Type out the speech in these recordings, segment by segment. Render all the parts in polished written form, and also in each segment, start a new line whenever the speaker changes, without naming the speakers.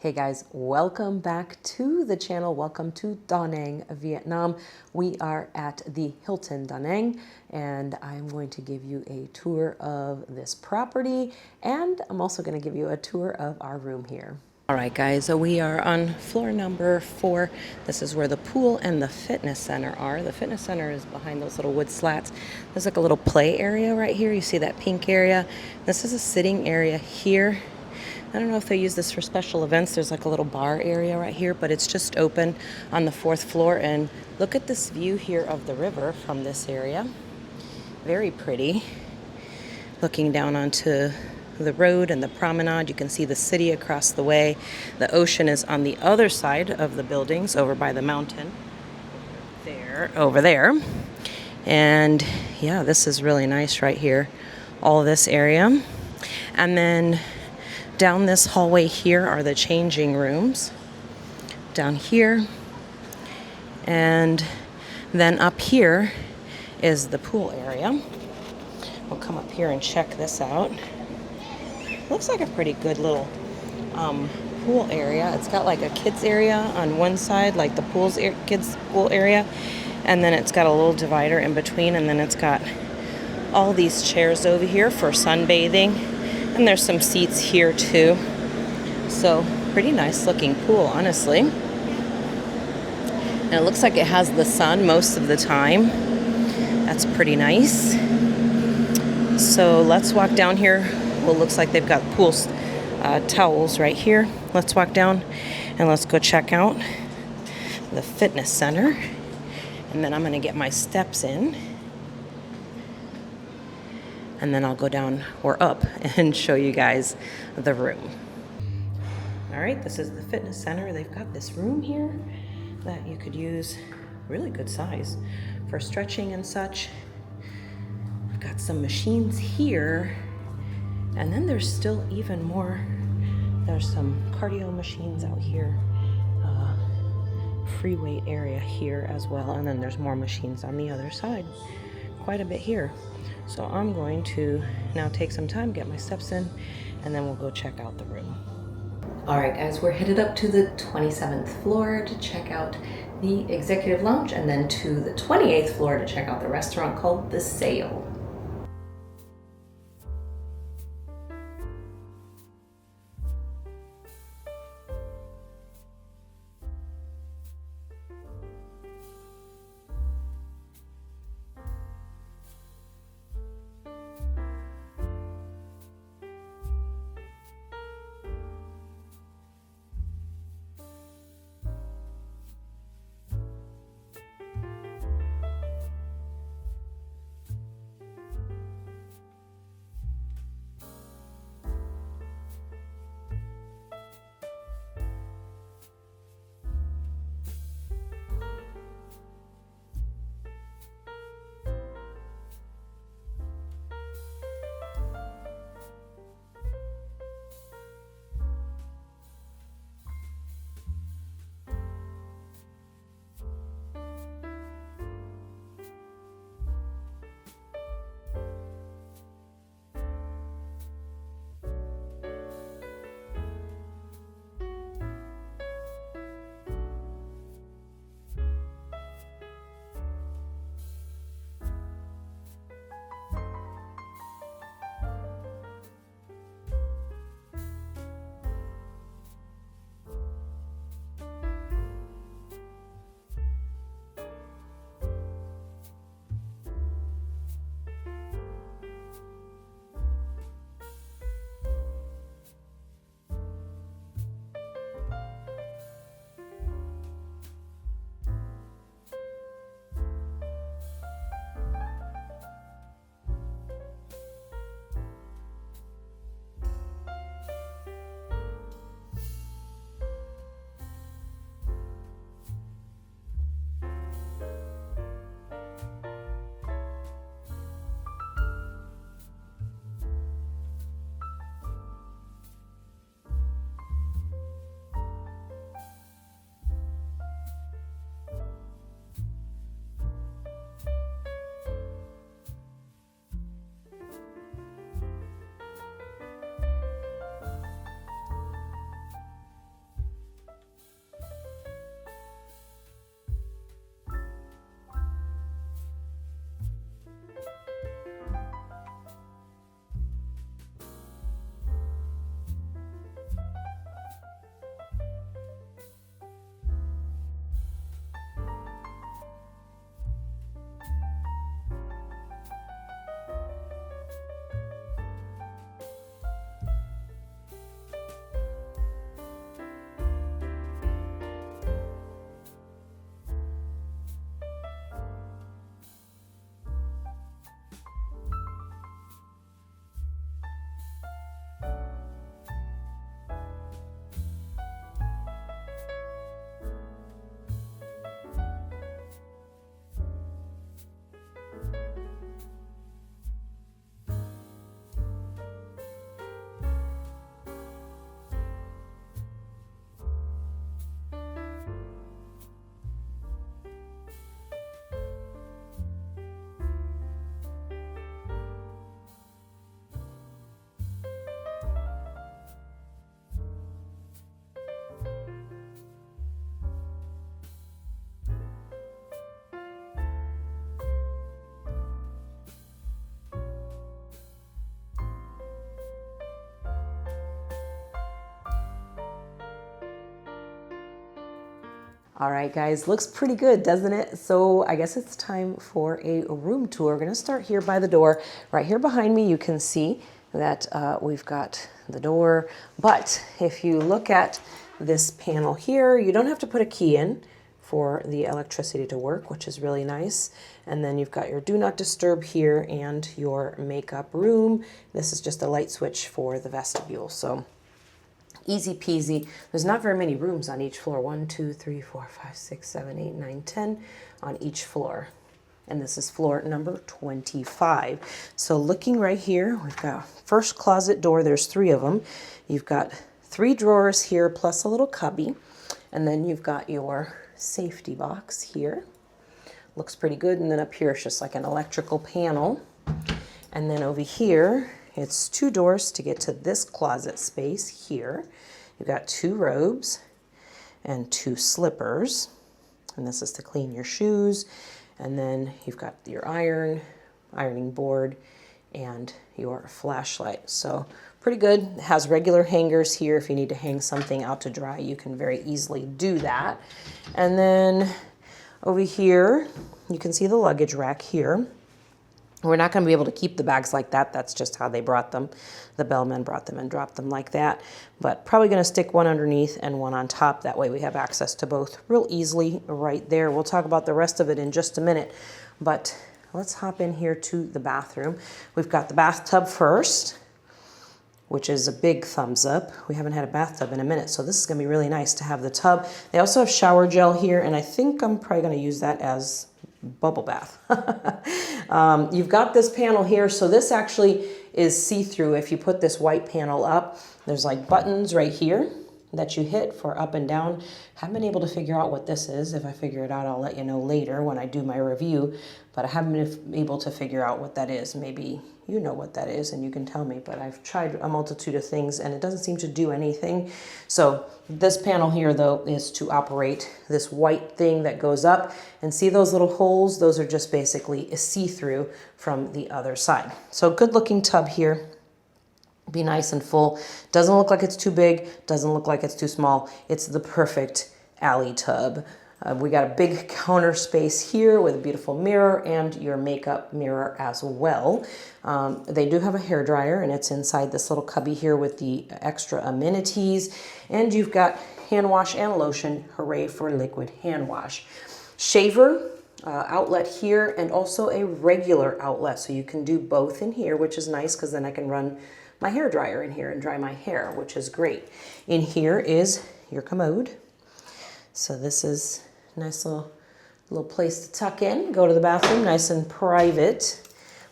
Hey guys, welcome back to the channel. Welcome to Da Nang, Vietnam. We are at the Hilton DaNang and I'm going to give you a tour of this property, and I'm also going to give you a tour of our room here. All right guys, so we are on floor number 4. This is where the pool and the fitness center are. The fitness center is behind those little wood slats. There's like a little play area right here. You see that pink area? This is a sitting area here. I don't know if they use this for special events. There's like a little bar area right here, but it's just open on the 4th floor. And look at this view here of the river from this area. Very pretty. Looking down onto the road and the promenade, you can see the city across the way. The ocean is on the other side of the buildings, over by the mountain. Over there. And yeah, this is really nice right here. All this area. And then down this hallway here are the changing rooms. Down here. And then up here is the pool area. We'll come up here and check this out. Looks like a pretty good little pool area. It's got like a kids area on one side, like the kids pool area. And then it's got a little divider in between. And then it's got all these chairs over here for sunbathing. And there's some seats here too. So pretty nice looking pool, honestly. And it looks like it has the sun most of the time. That's pretty nice. So let's walk down here. Well, it looks like they've got pool towels right here. Let's walk down and let's go check out the fitness center. And then I'm gonna get my steps in. And then I'll go down or up and show you guys the room. All right, this is the fitness center. They've got this room here that you could use, really good size, for stretching and such. I've got some machines here. And then there's still even more. There's some cardio machines out here. Free weight area here as well. And then there's more machines on the other side. Quite a bit here. So I'm going to now take some time, get my steps in, and then we'll go check out the room. All right, guys, we're headed up to the 27th floor to check out the executive lounge, and then to the 28th floor to check out the restaurant called The Sail. All right, guys, looks pretty good, doesn't it? So I guess it's time for a room tour. We're gonna start here by the door. Right here behind me, you can see that we've got the door. But if you look at this panel here, you don't have to put a key in for the electricity to work, which is really nice. And then you've got your do not disturb here and your makeup room. This is just a light switch for the vestibule. So easy peasy. There's not very many rooms on each floor. 1, 2, 3, 4, 5, 6, 7, 8, 9, 10 on each floor. And this is floor number 25. So looking right here, we've got first closet door. There's 3 of them. You've got 3 drawers here plus a little cubby. And then you've got your safety box here. Looks pretty good. And then up here, it's just like an electrical panel. And then over here, it's 2 doors to get to this closet space here. You've got 2 robes and 2 slippers. And this is to clean your shoes. And then you've got your ironing board, and your flashlight. So pretty good. It has regular hangers here. If you need to hang something out to dry, you can very easily do that. And then over here, you can see the luggage rack here. We're not going to be able to keep the bags like that. That's just how they brought them. The bellmen brought them and dropped them like that. But probably going to stick one underneath and one on top. That way we have access to both real easily right there. We'll talk about the rest of it in just a minute. But let's hop in here to the bathroom. We've got the bathtub first, which is a big thumbs up. We haven't had a bathtub in a minute, so this is going to be really nice to have the tub. They also have shower gel here, and I think I'm probably going to use that as bubble bath. You've got this panel here, so this actually is see-through. If you put this white panel up, there's like buttons right here that you hit for up and down. Haven't been able to figure out what this is. If I figure it out, I'll let you know later when I do my review, but I haven't been able to figure out what that is. Maybe you know what that is and you can tell me, but I've tried a multitude of things and it doesn't seem to do anything. So this panel here though is to operate this white thing that goes up, and see those little holes? Those are just basically a see-through from the other side. So good looking tub here. Be nice and full. Doesn't look like it's too big, doesn't look like it's too small. It's the perfect alley tub. We got a big counter space here with a beautiful mirror and your makeup mirror as well. They do have a hair dryer, and it's inside this little cubby here with the extra amenities. And you've got hand wash and lotion. Hooray for liquid hand wash. Shaver outlet here, and also a regular outlet. So you can do both in here, which is nice because then I can run my hair dryer in here and dry my hair, which is great. In here is your commode. So this is a nice little place to tuck in, go to the bathroom, nice and private.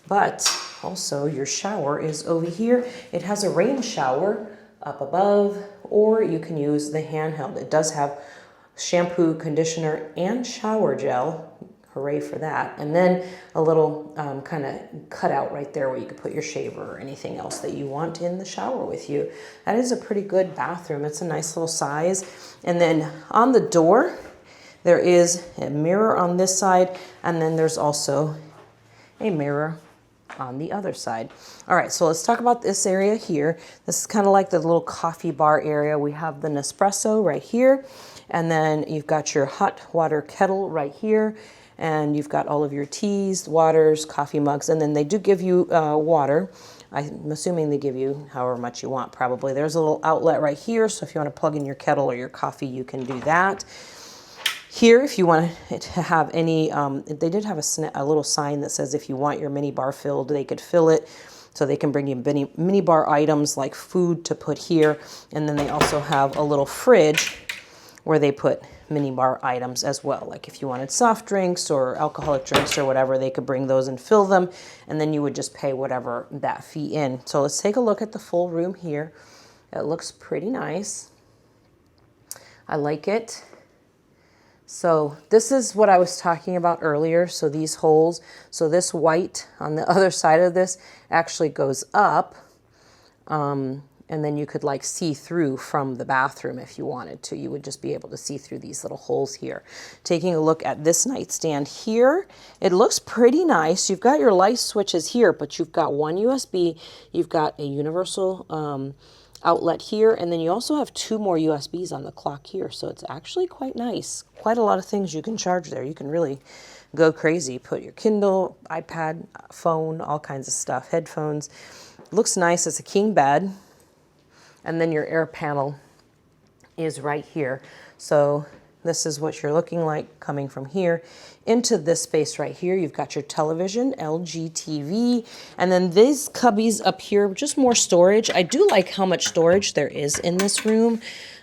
But also your shower is over here. It has a rain shower up above, or you can use the handheld. It does have shampoo, conditioner, and shower gel. Hooray for that. And then a little kind of cutout right there where you could put your shaver or anything else that you want in the shower with you. That is a pretty good bathroom. It's a nice little size. And then on the door, there is a mirror on this side, and then there's also a mirror on the other side. All right, so let's talk about this area here. This is kind of like the little coffee bar area. We have the Nespresso right here, and then you've got your hot water kettle right here. And you've got all of your teas, waters, coffee mugs, and then they do give you water. I'm assuming they give you however much you want, probably. There's a little outlet right here, so if you want to plug in your kettle or your coffee, you can do that. Here, if you want to have any, they did have a little sign that says if you want your mini bar filled, they could fill it. So they can bring you mini bar items like food to put here. And then they also have a little fridge where they put mini bar items as well. Like if you wanted soft drinks or alcoholic drinks or whatever, they could bring those and fill them, and then you would just pay whatever that fee in. So let's take a look at the full room here. It looks pretty nice. I like it. So this is what I was talking about earlier. So these holes, so this white on the other side of this actually goes up. And then you could like see through from the bathroom if you wanted to. You would just be able to see through these little holes here. Taking a look at this nightstand here, it looks pretty nice. You've got your light switches here, but you've got one USB. You've got a universal outlet here, and then you also have 2 more USBs on the clock here, so it's actually quite nice. Quite a lot of things you can charge there. You can really go crazy. Put your Kindle, iPad, phone, all kinds of stuff, headphones. Looks nice. It's a king bed, and then your air panel is right here. So this is what you're looking like coming from here into this space right here. You've got your television, LG TV, and then these cubbies up here, just more storage. I do like how much storage there is in this room.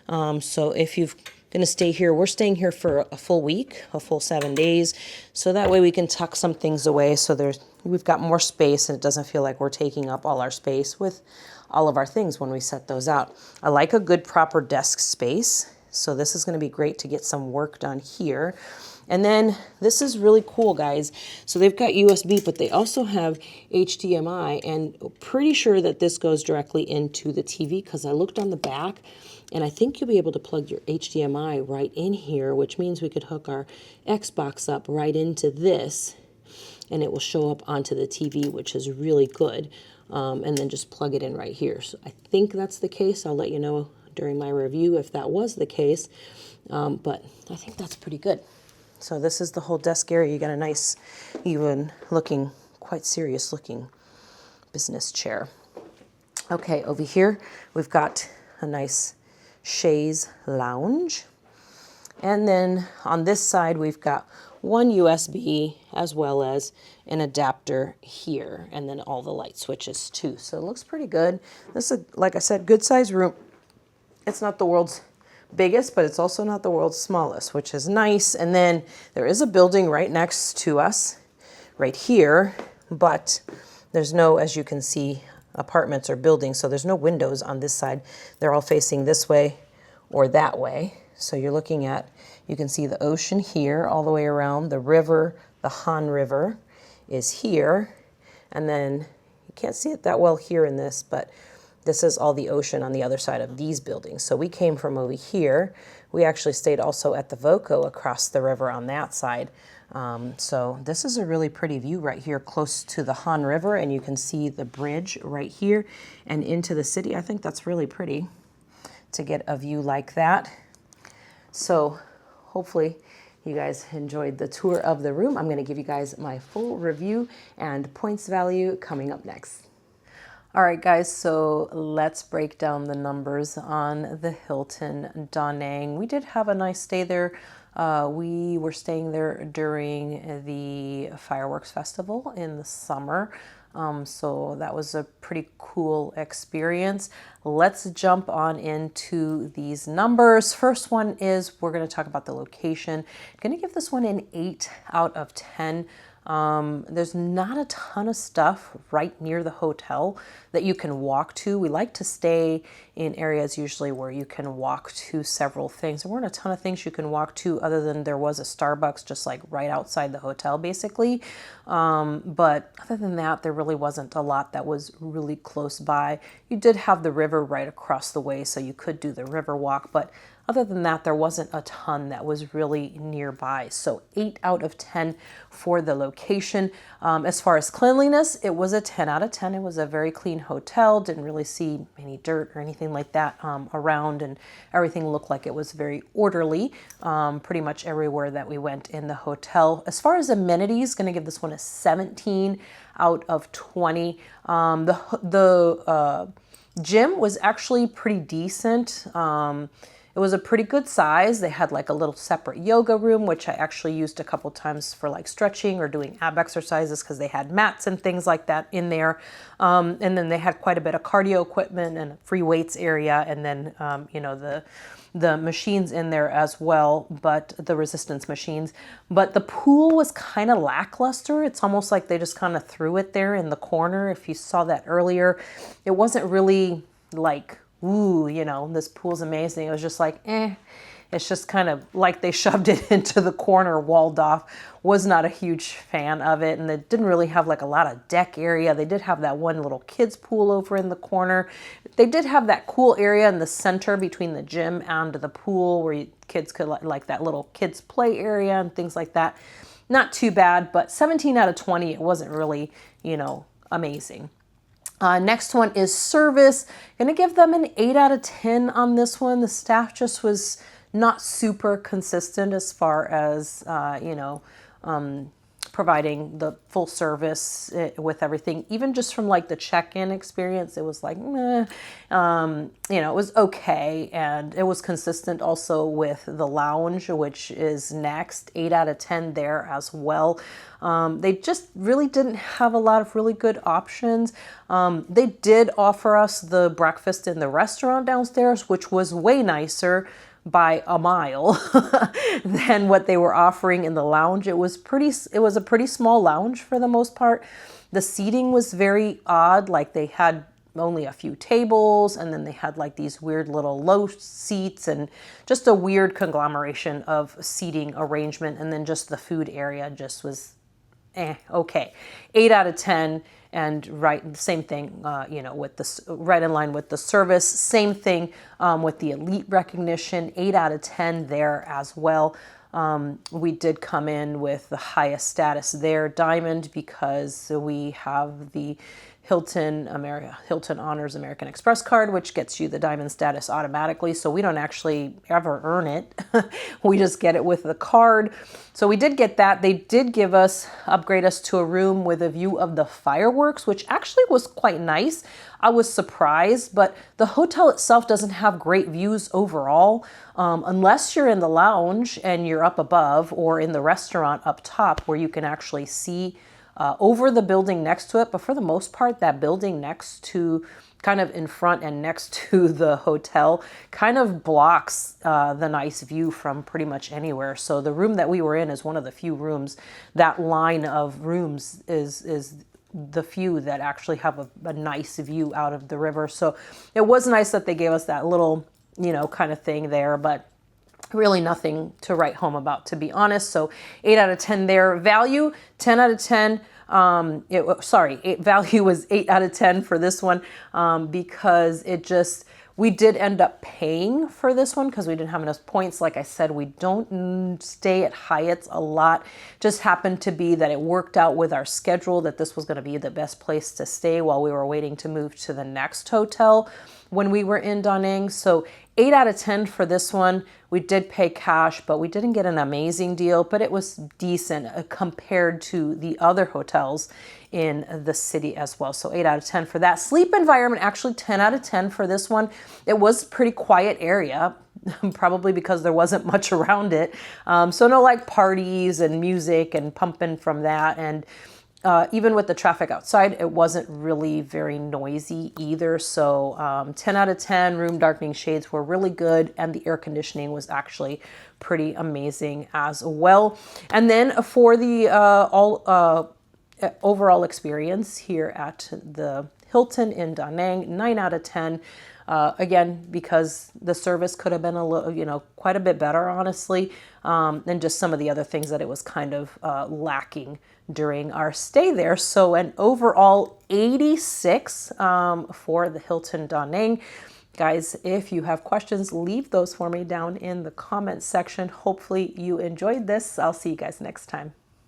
So if you're going to stay here, we're staying here for a full week, a full 7 days. So that way we can tuck some things away. So we've got more space, and it doesn't feel like we're taking up all our space with all of our things when we set those out. I like a good proper desk space. So this is going to be great to get some work done here. And then this is really cool, guys. So they've got USB, but they also have HDMI, and pretty sure that this goes directly into the TV, because I looked on the back, and I think you'll be able to plug your HDMI right in here, which means we could hook our Xbox up right into this, and it will show up onto the TV, which is really good. And then just plug it in right here. So I think that's the case. I'll let you know during my review if that was the case, but I think that's pretty good. So this is the whole desk area. You got a nice, even looking, quite serious looking business chair. Okay, over here we've got a nice chaise lounge, and then on this side we've got 1 USB as well as an adapter here, and then all the light switches too. So it looks pretty good. This is, like I said, good size room. It's not the world's biggest, but it's also not the world's smallest, which is nice. And then there is a building right next to us right here, but there's no, as you can see, apartments or buildings, so there's no windows on this side. They're all facing this way or that way. So you're looking at, you can see the ocean here all the way around. The river, the Han River is here. And then you can't see it that well here in this, but this is all the ocean on the other side of these buildings. So we came from over here. We actually stayed also at the Voco across the river on that side. So this is a really pretty view right here close to the Han River, and you can see the bridge right here and into the city. I think that's really pretty to get a view like that. So hopefully you guys enjoyed the tour of the room. I'm going to give you guys my full review and points value coming up next. All right, guys, so let's break down the numbers on the Hilton DaNang. We did have a nice stay there. We were staying there during the fireworks festival in the summer. So that was a pretty cool experience. Let's jump on into these numbers. First one is we're going to talk about the location. I'm going to give this one an 8 out of 10. There's not a ton of stuff right near the hotel that you can walk to. We like to stay in areas usually where you can walk to several things. There weren't a ton of things you can walk to other than there was a Starbucks just like right outside the hotel basically. But other than that, there really wasn't a lot that was really close by. You did have the river right across the way, so you could do the river walk, but other than that, there wasn't a ton that was really nearby. So 8 out of 10 for the location. As far as cleanliness, it was a 10 out of 10. It was a very clean hotel. Didn't really see any dirt or anything like that around, and everything looked like it was very orderly pretty much everywhere that we went in the hotel. As far as amenities, going to give this one a 17 out of 20. The gym was actually pretty decent. It was a pretty good size. They had like a little separate yoga room, which I actually used a couple times for like stretching or doing ab exercises because they had mats and things like that in there. And then they had quite a bit of cardio equipment and free weights area, and then you know, the machines in there as well, but the resistance machines. But the pool was kind of lackluster. It's almost like they just kind of threw it there in the corner. If you saw that earlier, it wasn't really like, ooh, you know, this pool's amazing. It was just like, it's just kind of like they shoved it into the corner, walled off. Was not a huge fan of it. And they didn't really have like a lot of deck area. They did have that one little kids pool over in the corner. They did have that cool area in the center between the gym and the pool where kids could like that little kids play area and things like that. Not too bad, but 17 out of 20, it wasn't really, you know, amazing. Next one is service. Gonna give them an 8 out of 10 on this one. The staff just was not super consistent as far as, providing the full service with everything. Even just from like the check-in experience, it was like, meh. It was okay. And it was consistent also with the lounge, which is next, 8 out of 10 there as well. They just really didn't have a lot of really good options. They did offer us the breakfast in the restaurant downstairs, which was way nicer by a mile than what they were offering in the lounge. It was a pretty small lounge for the most part. The seating was very odd. Like they had only a few tables, and then they had like these weird little low seats and just a weird conglomeration of seating arrangement. And then just the food area just was okay. 8 out of 10. And right, same thing, with this, right in line with the service. Same thing with the elite recognition, 8 out of 10 there as well. We did come in with the highest status there, diamond, because we have the Hilton Honors American Express card, which gets you the diamond status automatically. So we don't actually ever earn it. We just get it with the card. So we did get that. They did upgrade us to a room with a view of the fireworks, which actually was quite nice. I was surprised, but the hotel itself doesn't have great views overall, unless you're in the lounge and you're up above, or in the restaurant up top where you can actually see over the building next to it. But for the most part, that building next to, kind of in front and next to the hotel, kind of blocks the nice view from pretty much anywhere. So the room that we were in is one of the few rooms, that line of rooms is the few that actually have a nice view out of the river. So it was nice that they gave us that little, kind of thing there, but really nothing to write home about, to be honest. So 8 out of 10 there. Value, 10 out of 10. Value was 8 out of 10 for this one, because we did end up paying for this one because we didn't have enough points. Like I said, we don't stay at Hyatt's a lot. Just happened to be that it worked out with our schedule that this was going to be the best place to stay while we were waiting to move to the next hotel when we were in Da Nang. So 8 out of 10 for this one. We did pay cash, but we didn't get an amazing deal, but it was decent compared to the other hotels in the city as well. So 8 out of 10 for that. Sleep environment, actually 10 out of 10 for this one. It was a pretty quiet area, probably because there wasn't much around it. So no like parties and music and pumping from that. And even with the traffic outside, it wasn't really very noisy either. So 10 out of 10, room darkening shades were really good, and the air conditioning was actually pretty amazing as well. And then for the overall experience here at the Hilton in Da Nang, 9 out of 10. Again, because the service could have been a little, quite a bit better, honestly, and just some of the other things that it was kind of lacking during our stay there. So an overall 86 for the Hilton Da Nang. Guys, if you have questions, leave those for me down in the comments section. Hopefully you enjoyed this. I'll see you guys next time.